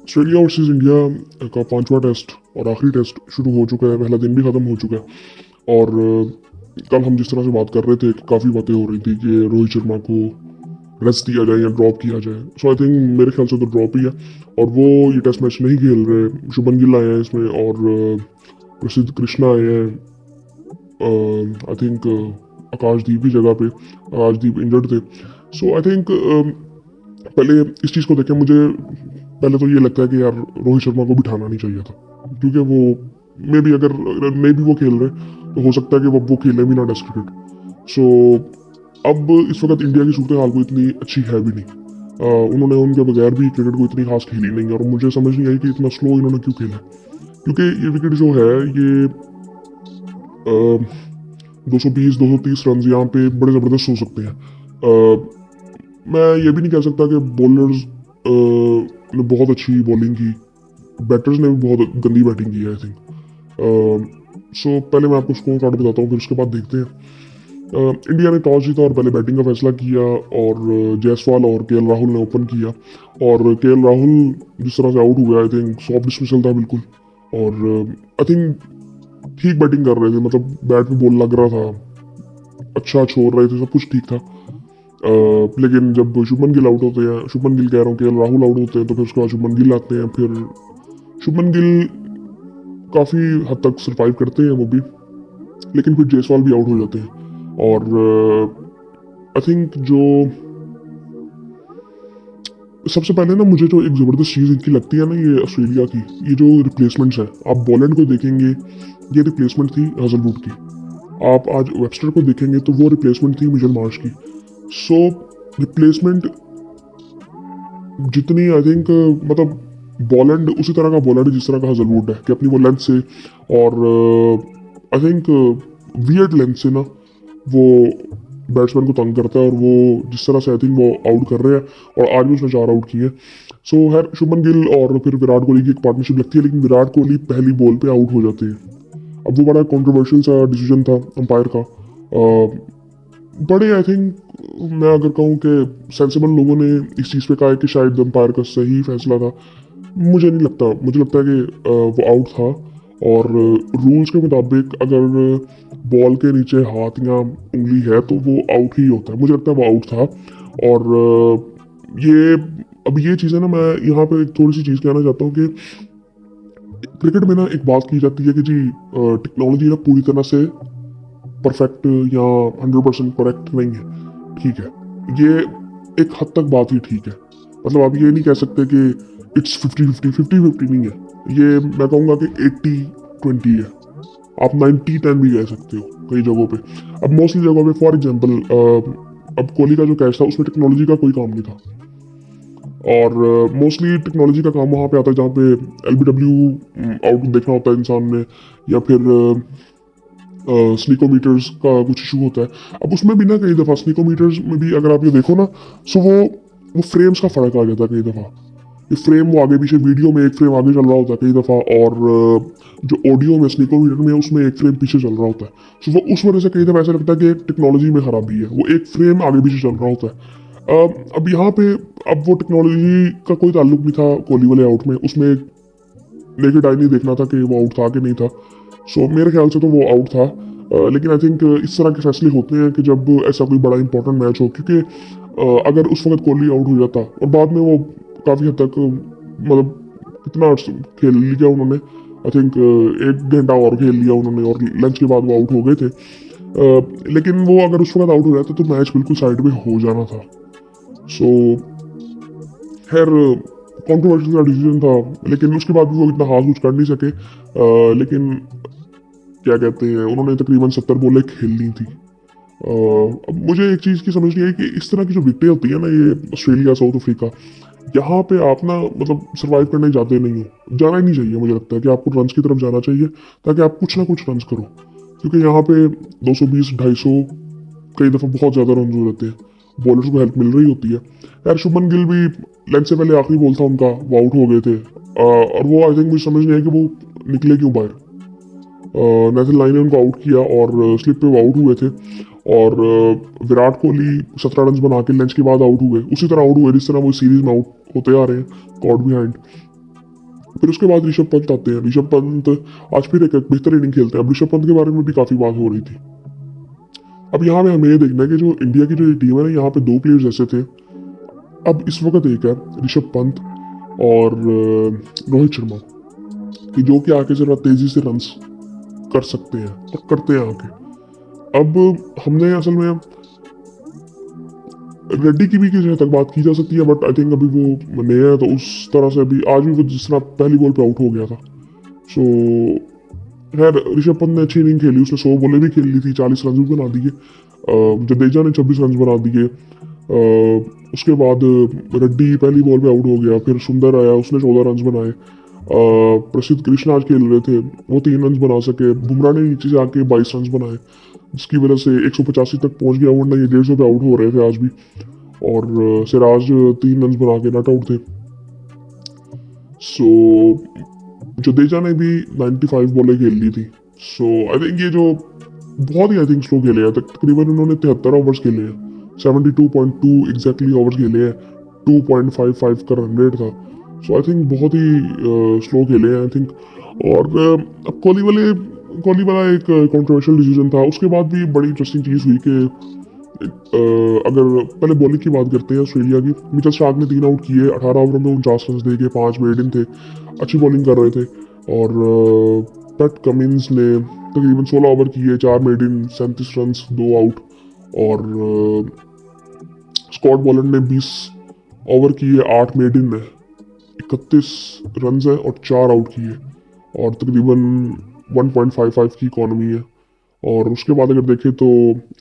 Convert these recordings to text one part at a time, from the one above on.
Australia versus India का पांचवा test और आखिरी टेस्ट शुरू हो चुका है। पहला दिन भी ख़त्म हो चुका है और कल हम जिस तरह से बात कर रहे थे काफ़ी बातें हो रही थी कि रोहित शर्मा को रेस्ट दिया जाए या ड्रॉप किया जाए। सो आई थिंक मेरे ख्याल से तो ड्रॉप ही है और वो ये टेस्ट मैच नहीं खेल रहे। शुभमन गिल आए हैं इसमें और प्रसिद्ध कृष्णा आए हैं। आई थिंक आकाशदीप की जगह पे, आकाशदीप इंजर्ड थे। सो आई थिंक पहले इस चीज़ को देखें, मुझे पहले तो ये लगता है कि यार रोहित शर्मा को बिठाना नहीं चाहिए था, क्योंकि वो मे भी वो खेल रहे तो हो सकता है कि वो खेले भी ना टेस्ट क्रिकेट। सो अब इस वक्त इंडिया की सूरत हाल को इतनी अच्छी है भी नहीं। उन्होंने उनके बगैर भी क्रिकेट को इतनी खास खेली नहीं और मुझे समझ नहीं आई कि इतना स्लो इन्होंने क्यों खेला, क्योंकि ये विकेट जो है ये 220-230 रन यहाँ पे बड़े ज़बरदस्त हो सकते हैं। मैं ये भी नहीं कह सकता कि बॉलर्स ने बहुत अच्छी बॉलिंग की, बैटर्स ने भी बहुत गंदी बैटिंग की है आई थिंक। सो पहले मैं आपको स्कोर कार्ड बताता हूँ, फिर उसके बाद देखते हैं। इंडिया ने टॉस जीता और पहले बैटिंग का फैसला किया और जायसवाल और केएल राहुल ने ओपन किया और केएल राहुल जिस तरह से आउट हुआ आई थिंक सॉफ्ट डिसमिसल था बिल्कुल। और आई थिंक ठीक बैटिंग कर रहे थे, मतलब बैट में बॉल लग रहा था, अच्छा छोड़ रहे थे, सब कुछ ठीक था। लेकिन जब शुभमन गिल आउट होते हैं, शुभमन गिल कह रहा हूँ, केएल राहुल आउट होते हैं, तो फिर उसके बाद शुभमन गिल आते हैं। फिर शुभमन गिल काफ़ी हद तक सर्वाइव करते हैं वो भी, लेकिन फिर जायसवाल भी आउट हो जाते हैं। और आई थिंक जो सबसे पहले ना मुझे जो एक ज़बरदस्त चीज़ इनकी लगती है ना, ये ऑस्ट्रेलिया की ये जो रिप्लेसमेंट्स हैं, आप बॉलैंड को देखेंगे, ये रिप्लेसमेंट थी हजलवुड की। आप आज वेबस्टर को देखेंगे तो वो रिप्लेसमेंट थी मिचेल मार्श की। सो रिप्लेसमेंट जितनी आई थिंक मतलब बॉलैंड उसी तरह का बॉलर है जिस तरह का हजलवुड है, कि अपनी वो लेंथ से और आई थिंक वियर्ड लेंथ से ना वो बैट्समैन को तंग करता है और वो जिस तरह से आई थिंक वो आउट कर रहे हैं और आज भी उसने 4 आउट किए। सो खैर शुभमन गिल और फिर विराट कोहली की एक पार्टनरशिप लगती है, लेकिन विराट कोहली पहली बॉल पे आउट हो जाते हैं। अब वो बड़ा कंट्रोवर्शियल सा डिसीजन था अंपायर का। बड़े आई थिंक मैं अगर कहूँ कि सेंसिबल लोगों ने इस चीज़ पे कहा है कि शायद अंपायर का सही फैसला था। मुझे नहीं लगता, मुझे लगता है कि वो आउट था और रूल्स के मुताबिक अगर बॉल के नीचे हाथ या उंगली है तो वो आउट ही होता है। मुझे लगता है वो आउट था। और ये अब ये चीज़ें ना, मैं यहाँ पे थोड़ी सी चीज़ कहना चाहता हूँ कि क्रिकेट में ना एक बात की जाती है कि जी टेक्नोलॉजी ना पूरी तरह से परफेक्ट या 100% करेक्ट नहीं है। ठीक है, ये एक हद तक बात ही ठीक है। मतलब आप ये नहीं कह सकते कि इट्स 50-50 नहीं है। ये मैं कहूँगा कि 80-20 है। आप 90-10 भी कह सकते हो कई जगहों पे। अब मोस्टली जगहों पे फॉर एग्जांपल अब कोहली का जो कैच था उसमें टेक्नोलॉजी का कोई काम नहीं था और मोस्टली टेक्नोलॉजी का काम वहाँ पे आता है जहाँ पे LBW आउट देखना होता है इंसान ने, या फिर स्नीकोमीटर्स का कुछ इशू होता है। अब उसमें भी ना कई दफ़ा स्नीकोमीटर्स में भी अगर आप ये देखो ना, सो वो फ्रेम्स का फ़र्क आ जाता है कई दफ़ा। ये फ्रेम वो आगे पीछे, वीडियो में एक फ्रेम आगे चल रहा होता है कई दफ़ा और जो ऑडियो में स्नीकोमीटर में उसमें एक फ्रेम पीछे चल रहा होता है। सो वो उस वजह से कई दफ़ा ऐसा लगता है कि टेक्नोलॉजी में खराबी है, वो एक फ्रेम आगे पीछे चल रहा होता है। अब यहाँ पे अब वो टेक्नोलॉजी का कोई ताल्लुक नहीं था कोहली वाले आउट में, उसमें नेकेड आई नहीं देखना था कि वो आउट था कि नहीं था। सो मेरे ख्याल से तो वो आउट था। लेकिन आई थिंक इस तरह के फैसले होते हैं कि जब ऐसा कोई बड़ा इंपॉर्टेंट मैच हो, क्योंकि अगर उस वक्त कोहली आउट हो जाता और बाद में वो काफ़ी हद तक मतलब कितना खेल लिया उन्होंने, आई थिंक 1 घंटा और खेल लिया उन्होंने और लंच के बाद वो आउट हो गए थे। लेकिन वो अगर उस वक्त आउट हो जाता तो मैच बिल्कुल साइड में हो जाना था। सो खैर कॉन्ट्रोवर्शियल का डिसीजन था, लेकिन उसके बाद भी वो इतना खास कुछ कर नहीं सके। लेकिन क्या कहते हैं, उन्होंने तकरीबन 70 बॉलें खेल ली थी। अब मुझे एक चीज़ की समझ नहीं आई कि इस तरह की जो विकेटें होती है ना, ये ऑस्ट्रेलिया साउथ अफ्रीका, यहाँ पे आप ना मतलब सर्वाइव करने जाते नहीं हो, जाना ही नहीं चाहिए। मुझे लगता है कि आपको रन्स की तरफ जाना चाहिए ताकि आप कुछ ना कुछ रन्स करो, क्योंकि यहाँ पे 220-250 कई दफ़ा बहुत ज़्यादा रन हो जाते हैं, बॉलर्स को हेल्प मिल रही होती है। यार शुभमन गिल भी लेंथ से पहले आखिरी बॉल था उनका, वो आउट हो गए थे और वो आई थिंक मुझे समझ नहीं आई कि वो निकले क्यों बाहर। नेथन लाइन ने उनको आउट किया और स्लिप पे वो आउट हुए थे और विराट कोहली 17 रन बना के लंच के बाद आउट हुए, उसी तरह आउट हुए जिस तरह वो सीरीज में आउट होते आ रहे हैं, कॉट बिहाइंड। फिर उसके बाद ऋषभ पंत आते हैं। ऋषभ पंत आज फिर एक बेहतर इनिंग खेलते हैं। अब ऋषभ पंत के बारे में भी काफी बात हो रही थी। अब यहाँ पे हमें ये देखना है कि जो इंडिया की जो टीम है ना, यहाँ पे दो प्लेयर्स ऐसे थे। अब इस वक्त एक है ऋषभ पंत और रोहित शर्मा, कि जो कि आके जरा तेजी से रन कर सकते हैं और करते हैं आके। अब हमने असल में रेड्डी की भी किसी हद तक बात की जा सकती है, बट आई थिंक अभी वो नया है, तो उस तरह से अभी आज भी वो जिस तरह पहली बॉल पे आउट हो गया था। सो खैर ऋषभ पंत ने अच्छी इनिंग खेली, उसने 100 बॉलें भी खेल ली थी, 40 रन भी बना दिए। जडेजा ने 26 रन बना दिए। उसके बाद रेड्डी पहली बॉल पे आउट हो गया, फिर सुंदर आया, उसने 14 रन बनाए। प्रसिद्ध कृष्ण आज खेल रहे थे, वो 3 रन बना सके। बुमराह ने नीचे से आके 22 रन बनाए, जिसकी वजह से 185 तक पहुंच गया, वरना ये 150 पे आउट हो रहे थे आज भी। और सिराज 3 रन बना के नॉट आउट थे। सो जडेजा ने भी 95 बॉलें खेल ली थी। सो आई थिंक ये जो बहुत ही आई थिंक स्लो खेले हैं, तकरीबन उन्होंने 73 ओवर्स खेले हैं, 72.2 एग्जैक्टली ओवर्स खेले हैं, 2.55 का रन रेट था। सो आई थिंक बहुत ही स्लो खेले हैं आई थिंक। और अब कोहली वाला एक कंट्रोवर्शियल डिसीजन था। उसके बाद भी बड़ी इंटरेस्टिंग चीज़ हुई कि अगर पहले बॉलिंग की बात करते हैं ऑस्ट्रेलिया की, मिचेल स्टार्क ने 3 आउट किए, 18 ओवर में 49 रन दे के, 5 मेडन थे, अच्छी बॉलिंग कर रहे थे। और पैट कमिंस ने तकरीबन 16 ओवर किए, 4 मेडन, 37 रन, 2 आउट। और स्कॉट बॉलैंड ने 20 ओवर किए, 8 मेडन में 31 रन है और 4 आउट किए, और तकरीबन 1.55 की इकॉनमी है। और उसके बाद अगर देखें तो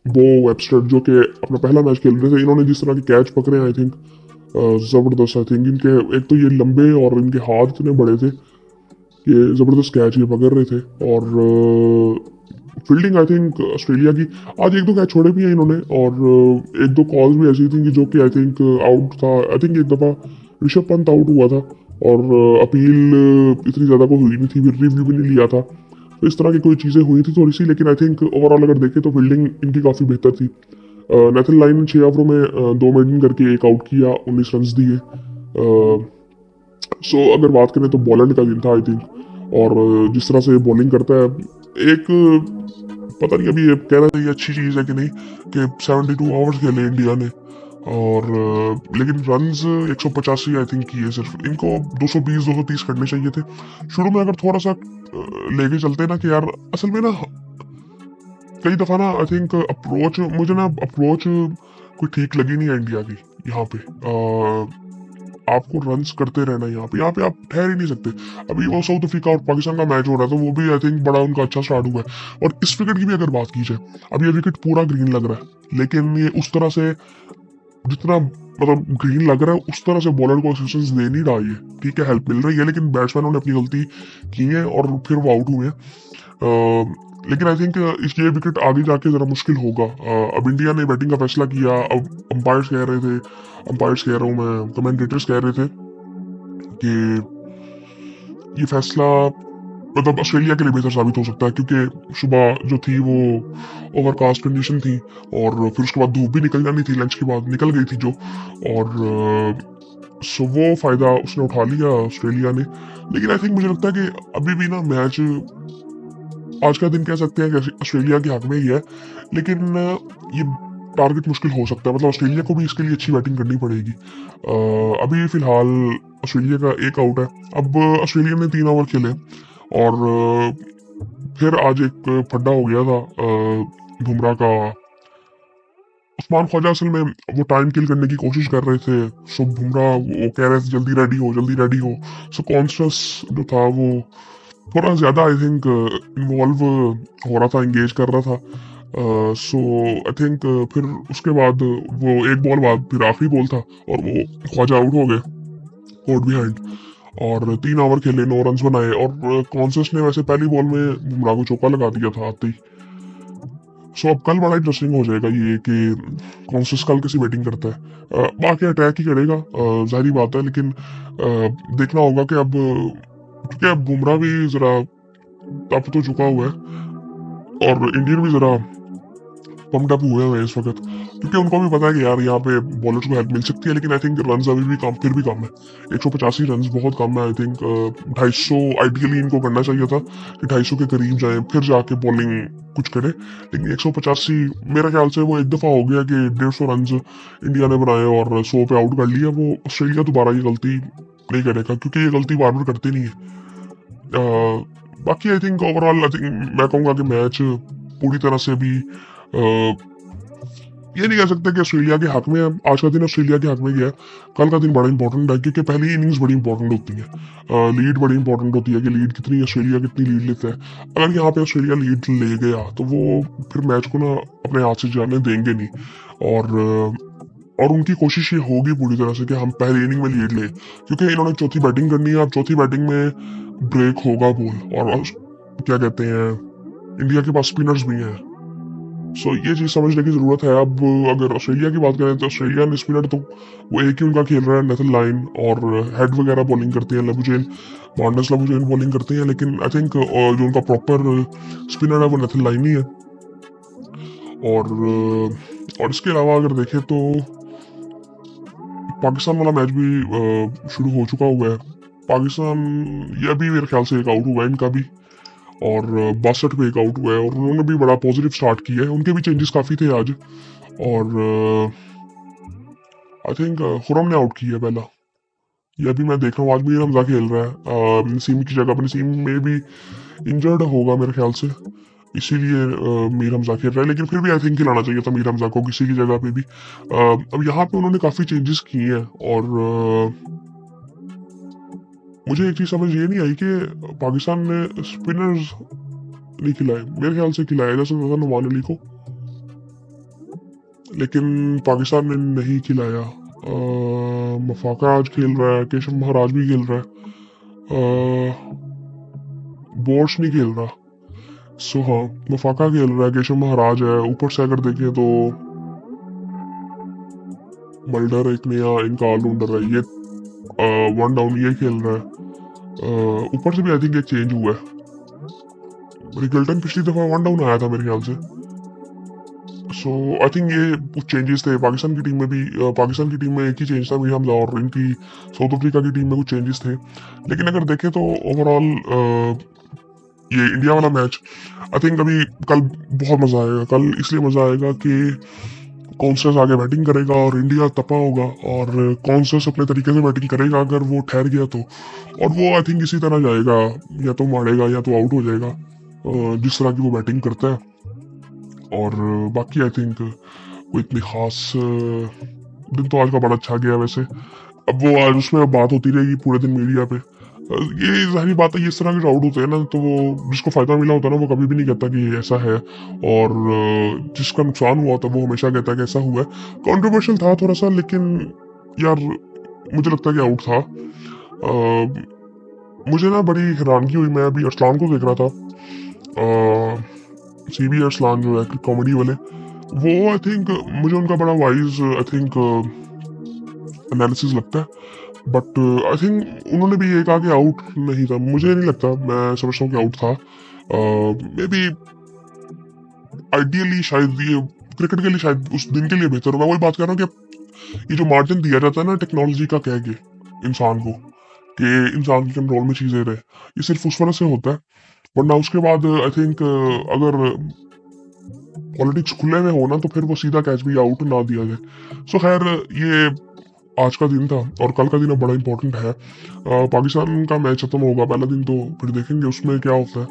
बो वेबस्टर जो कि अपना पहला मैच खेल रहे थे, इन्होंने जिस तरह के कैच पकड़े आई थिंक ज़बरदस्त। आई थिंक इनके एक तो ये लंबे और इनके हाथ इतने बड़े थे कि ज़बरदस्त कैच ये पकड़ रहे थे। और फील्डिंग आई थिंक ऑस्ट्रेलिया की, आज 1-2 कैच छोड़े भी हैं इन्होंने, और 1-2 कॉल्स भी ऐसी थी कि जो कि आई थिंक आउट था। आई थिंक एक दफ़ा ऋषभ पंत आउट हुआ था और अपील इतनी ज़्यादा कोई हुई नहीं थी, फिर रिव्यू भी नहीं लिया था। तो इस तरह की कोई चीज़ें हुई थी थोड़ी सी, लेकिन आई थिंक ओवरऑल अगर देखें तो फील्डिंग इनकी काफ़ी बेहतर थी। नेथन लाइन 6 ओवरों में 2 मेडन करके 1 आउट किया, 19 रन दिए। सो अगर बात करें तो बॉलैंड का दिन था आई थिंक। और जिस तरह से बॉलिंग करता है, एक पता नहीं अभी ये कहना चाहिए अच्छी चीज़ है कि नहीं कि 72 ओवर्स खेले इंडिया ने, और लेकिन रन्स 185 आई थिंक किए सिर्फ। इनको 220-230 करने चाहिए थे शुरू में। अगर थोड़ा सा लेके चलते ना कि यार असल में ना कई दफ़ा ना आई थिंक मुझे ना अप्रोच कोई ठीक लगी नहीं है इंडिया की। यहाँ पे आपको रन्स करते रहना, यहाँ पे आप ठहर ही नहीं सकते। अभी वो साउथ अफ्रीका और पाकिस्तान का मैच हो रहा था, वो भी आई थिंक बड़ा उनका अच्छा स्टार्ट हुआ है। और इस विकेट की भी अगर बात की जाए, अभी ये विकेट पूरा ग्रीन लग रहा है, लेकिन ये उस तरह से जितना मतलब ग्रीन लग रहा है उस तरह से बॉलर को असिस्टेंस दे नहीं रहा है। ठीक है, हेल्प मिल रही है, लेकिन बैट्समैनों ने अपनी गलती की है और फिर वो आउट हुए हैं। लेकिन आई थिंक ये विकेट आगे जाके जरा मुश्किल होगा। अब इंडिया ने बैटिंग का फैसला किया। अब अंपायर्स कह रहे थे, अंपायर्स कह रहा हूँ मैं, कमेंटेटर्स कह रहे थे कि ये फैसला मतलब ऑस्ट्रेलिया के लिए बेहतर साबित हो सकता है, क्योंकि सुबह जो थी वो ओवरकास्ट कंडीशन थी, और फिर उसके बाद धूप भी निकल जानी थी, लंच के बाद निकल गई थी जो। और सो वो फायदा उसने उठा लिया ऑस्ट्रेलिया ने। लेकिन आई थिंक मुझे लगता है कि अभी भी ना मैच आज का दिन कह सकते हैं कि ऑस्ट्रेलिया के हक में ही है, लेकिन ये टारगेट मुश्किल हो सकता है। मतलब ऑस्ट्रेलिया को भी इसके लिए अच्छी बैटिंग करनी पड़ेगी। अभी फिलहाल ऑस्ट्रेलिया का 1 आउट है। अब ऑस्ट्रेलिया ने 3 ओवर खेले और फिर आज एक फड्डा हो गया था बुमराह का। उस्मान ख्वाजा असल में वो टाइम किल करने की कोशिश कर रहे थे। सो बुमराह वो कह रहे थे जल्दी रेडी हो, जल्दी रेडी हो। सो कॉन्शियस जो था वो थोड़ा ज़्यादा आई थिंक इन्वॉल्व हो रहा था, इंगेज कर रहा था। सो आई थिंक फिर उसके बाद वो 1 बॉल बाद फिर आखिरी बॉल था और वो ख्वाजा आउट हो गए कोर्ट बिहाइंड। और 3 ओवर खेले, 9 रन बनाए, और कॉन्शियस ने वैसे पहली बॉल में बुमराह को चौका लगा दिया था आते ही। सो अब कल बड़ा इंटरेस्टिंग हो जाएगा ये कि कॉन्शियस कल कैसी बैटिंग करता है। बाकी अटैक ही करेगा, जाहिर बात है, लेकिन देखना होगा कि अब क्योंकि अब बुमराह भी जरा तप तो चुका हुआ है और इंडियन भी जरा पम्प्ड अप हुए हुए हैं इस वक्त, क्योंकि उनको भी पता है कि यार यहाँ पे बॉलर्स को हेल्प मिल सकती है, लेकिन आई थिंक रन अभी भी कम, फिर भी कम है। 185 रन बहुत कम है। आई थिंक 250 आइडियली इनको करना चाहिए था कि 250 के करीब जाए, फिर जाके बॉलिंग कुछ करे, लेकिन 185 मेरे ख्याल से वो एक दफ़ा हो गया कि 150 रन इंडिया ने बनाए और 100 पे आउट कर लिया। वो ऑस्ट्रेलिया दोबारा ये गलती नहीं करेगा, क्योंकि ये गलती बार बार करते नहीं है। बाकी I think overall I think मैं कहूँगा कि मैच पूरी तरह से भी ये नहीं कह सकते कि ऑस्ट्रेलिया के हक में है। आज का दिन ऑस्ट्रेलिया के हक में गया, कल का दिन बड़ा इंपॉर्टेंट है, क्योंकि पहली इनिंग्स बड़ी इंपॉर्टेंट होती है। लीड बड़ी इंपॉर्टेंट होती है कि लीड कितनी, ऑस्ट्रेलिया कितनी लीड लेता है। अगर यहाँ पे ऑस्ट्रेलिया लीड ले गया तो वो फिर मैच को ना अपने हाथ से जाने देंगे नहीं, और उनकी कोशिश ये होगी पूरी तरह से कि हम पहली इनिंग में लीड लें, क्योंकि इन्होंने चौथी बैटिंग करनी है। अब चौथी बैटिंग में ब्रेक होगा बॉल, और क्या कहते हैं, इंडिया के पास स्पिनर्स भी हैं। सो ये चीज़ समझने की ज़रूरत है। अब अगर ऑस्ट्रेलिया की बात करें तो ऑस्ट्रेलियन स्पिनर तो वो एक ही उनका खेल रहा है, नेथन लाइन, और हेड वगैरह बॉलिंग करते हैं लेबुचेन, मार्नस लेबुचेन बॉलिंग करते हैं, लेकिन आई थिंक जो उनका प्रॉपर स्पिनर है वो नेथन लाइन ही है। और इसके अलावा अगर देखें तो पाकिस्तान वाला मैच भी शुरू हो चुका हुआ है। पाकिस्तान ये अभी मेरे ख्याल से एक आउट हुआ है इनका भी, और 62 पे एक आउट हुआ है, और उन्होंने भी बड़ा पॉजिटिव स्टार्ट किया है। उनके भी चेंजेस काफ़ी थे आज, और आई थिंक खुरम ने आउट किया है पहला। ये अभी मैं देख रहा हूँ आज मीर हमजा खेल रहा है नसीम की जगह पर। नसीम में भी इंजर्ड होगा मेरे ख्याल से, इसीलिए मीर हमजा खेल रहा है, लेकिन फिर भी आई थिंक खिलाना चाहिए था मीर हमजा को किसी की जगह पे भी। अब यहाँ पे उन्होंने काफ़ी चेंजेस किए हैं, और मुझे एक चीज़ समझ ये नहीं आई कि पाकिस्तान ने स्पिनर्स नहीं खिलाए। मेरे ख्याल से खिलाया जा सकता था नुमान अली को, लेकिन पाकिस्तान ने नहीं खिलाया। मफाका आज खेल रहा है, केशव महाराज भी खेल रहा है, बोर्श नहीं खेल रहा। सो हाँ, मफाका खेल रहा है, केशव महाराज है। ऊपर से अगर देखें तो मल्डर एक नया इनका ऑलराउंडर है, ये वन डाउन ये खेल रहा है। ऊपर से भी आई थिंक एक चेंज हुआ है। रिगल्टन पिछली दफा वन डाउन आया था मेरे ख्याल से। सो आई थिंक ये कुछ चेंजेस थे पाकिस्तान की टीम में भी। पाकिस्तान की टीम में एक ही चेंज था मीर हमजा, और इनकी साउथ अफ्रीका की टीम में कुछ चेंजेस थे। लेकिन अगर देखें तो ओवरऑल ये इंडिया वाला मैच आई थिंक अभी कल बहुत मजा आएगा। कल इसलिए मजा आएगा कि कॉन्सस आगे बैटिंग करेगा और इंडिया तपा होगा, और कॉन्सस अपने तरीके से बैटिंग करेगा अगर वो ठहर गया तो, और वो आई थिंक इसी तरह जाएगा, या तो मारेगा या तो आउट हो जाएगा, जिस तरह की वो बैटिंग करता है। और बाकी आई थिंक कोई इतनी खास दिन तो आज का बड़ा अच्छा गया वैसे। अब वो आज उसमें बात होती रहेगी पूरे दिन मीडिया पे। ये जाहिर बात है, ये इस तरह के राउंड होते हैं ना, तो वो जिसको फायदा मिला होता है ना वो कभी भी नहीं कहता कि ऐसा है, और जिसका नुकसान हुआ होता है वो हमेशा कहता है कि ऐसा हुआ है। कॉन्ट्रोवर्शियल था थोड़ा सा, लेकिन यार मुझे लगता है कि आउट था। मुझे ना बड़ी हैरानगी हुई, मैं अभी अरसलान को देख रहा था, CB अरसलान जो है कॉमेडी वाले, वो आई थिंक मुझे उनका बड़ा वाइज आई थिंक एनालिसिस लगता है। बट आई थिंक उन्होंने भी ये कहा कि आउट नहीं था। मुझे नहीं लगता, मैं समझता हूँ कि आउट था। मे बी आइडियली शायद ये क्रिकेट के लिए शायद उस दिन के लिए बेहतर हो। मैं वही बात कर रहा हूँ कि ये जो मार्जिन दिया जाता है ना टेक्नोलॉजी का कह के इंसान को, कि इंसान की कंट्रोल में चीज़ें रहे, ये सिर्फ उस वजह से होता है। वरना उसके बाद आई थिंक अगर पॉलिटिक्स खुले में हो ना तो फिर वो सीधा कैच भी आउट ना दिया जाए। सो खैर ये आज का दिन था, और कल का दिन अब बड़ा इंपॉर्टेंट है। पाकिस्तान का मैच खत्म होगा पहला दिन, तो फिर देखेंगे उसमें क्या होता है।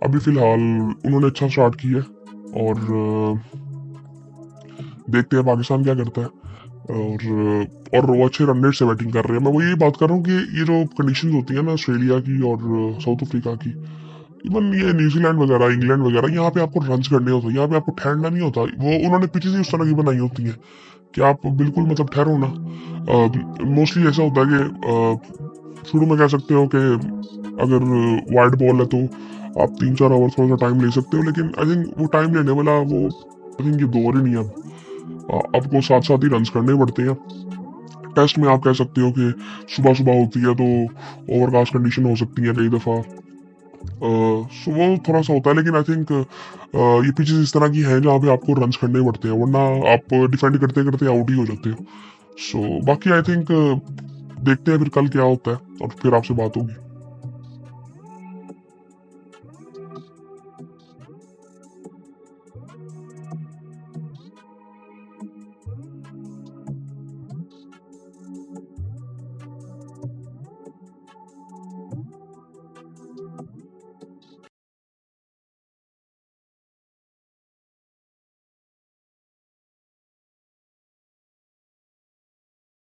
अभी फिलहाल उन्होंने अच्छा स्टार्ट किया है, और देखते हैं पाकिस्तान क्या करता है। और वो अच्छे रन रेट से बैटिंग कर रहे हैं। मैं वही बात कर रहा हूँ कि ये जो कंडीशंस होती है ना ऑस्ट्रेलिया की और साउथ अफ्रीका की, इवन ये न्यूजीलैंड वगैरह, इंग्लैंड वगैरह, यहाँ पे आपको रन करने होते हैं, यहाँ पे आपको ठहरना नहीं होता। वो उन्होंने पिचेस ही उस तरह की बनाई होती है कि आप बिल्कुल मतलब ठहरो ना। मोस्टली ऐसा होता है कि शुरू में कह सकते हो कि अगर वाइड बॉल है तो आप 3-4 ओवर थोड़ा सा टाइम ले सकते हो, लेकिन आई थिंक वो टाइम लेने वाला वो आई थिंक ये दौर ही नहीं है। अब आपको साथ साथ ही रन करने पड़ते हैं। टेस्ट में आप कह सकते हो कि सुबह सुबह होती है तो ओवरकास्ट कंडीशन हो सकती है कई दफ़ा, सो वो थोड़ा सा होता है, लेकिन आई थिंक ये पिचेस इस तरह की हैं जहाँ पे आपको रन्स करने पड़ते हैं, वरना आप डिफेंड करते करते आउट ही हो जाते हो। सो बाकी आई थिंक देखते हैं फिर कल क्या होता है और फिर आपसे बात होगी।